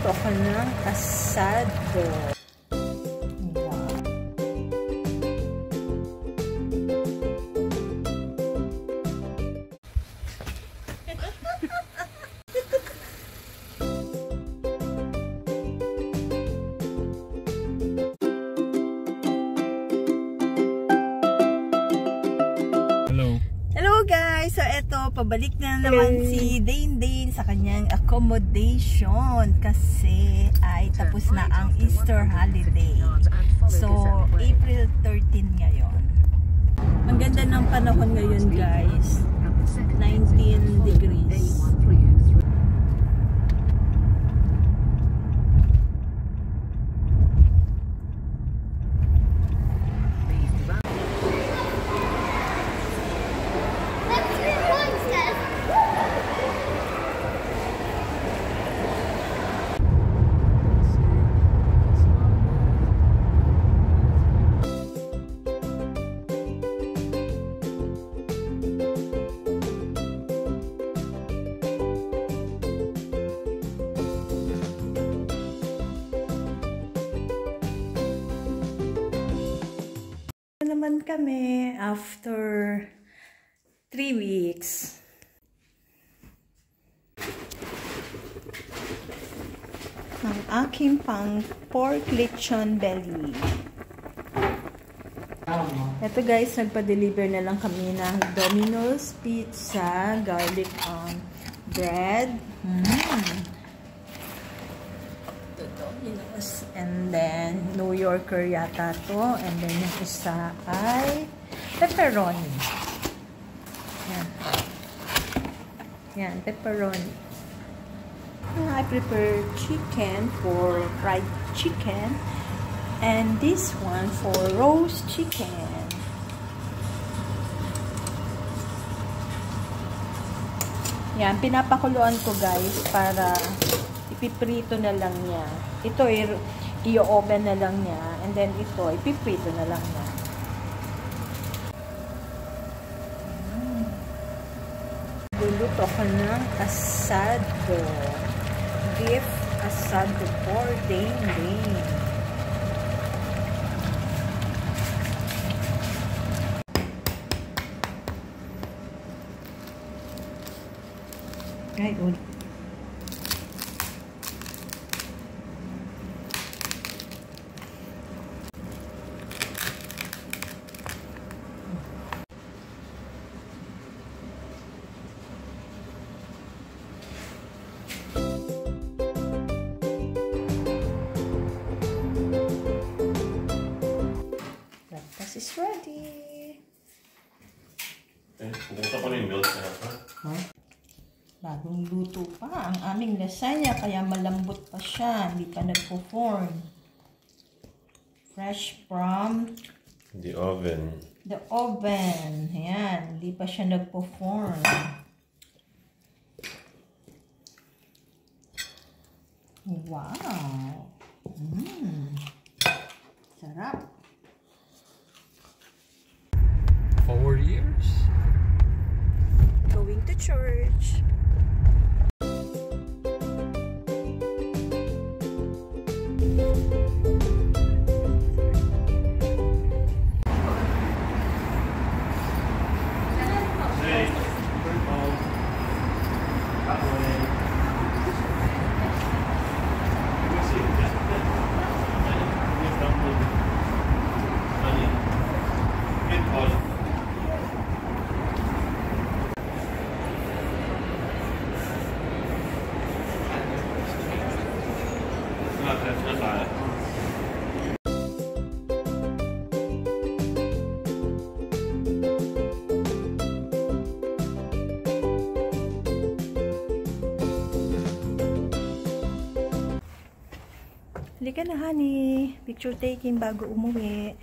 Magluluto ako ng asado. Hello guys! So eto, pabalik na naman si Dane sa kanyang accommodation kasi ay tapos na ang Easter holiday. So, April 13 ngayon. Ang ganda ng panahon ngayon guys. 19 degrees. Naman kami after 3 weeks. Ang aking pang pork lechon belly. Ito guys, nagpa-deliver na lang kami ng Domino's pizza, garlic bread. Domino's, and then New Yorker yata to, and then yung isa ay pepperoni. Yan, pepperoni. I prepare chicken for fried chicken, and this one for roast chicken. Yan, pinapakuluan ko guys para ipiprito na lang niya. Ito i-oven na lang niya, and then ito ipiprito na lang niya. Luluto ko ng asado. Beef asado for Dane. Right, breakfast is ready. Pumunta ko na yung milk na pa. Huh? Bagong luto pa ang aming lasagna, kaya malambot pa siya, hindi pa nagpo-form. Fresh from the oven. The oven. Ayan, hindi pa siya nagpo-form. Wow! Sarap! 4 years? Going to church. Halika na, honey. Picture taking bago umuwi.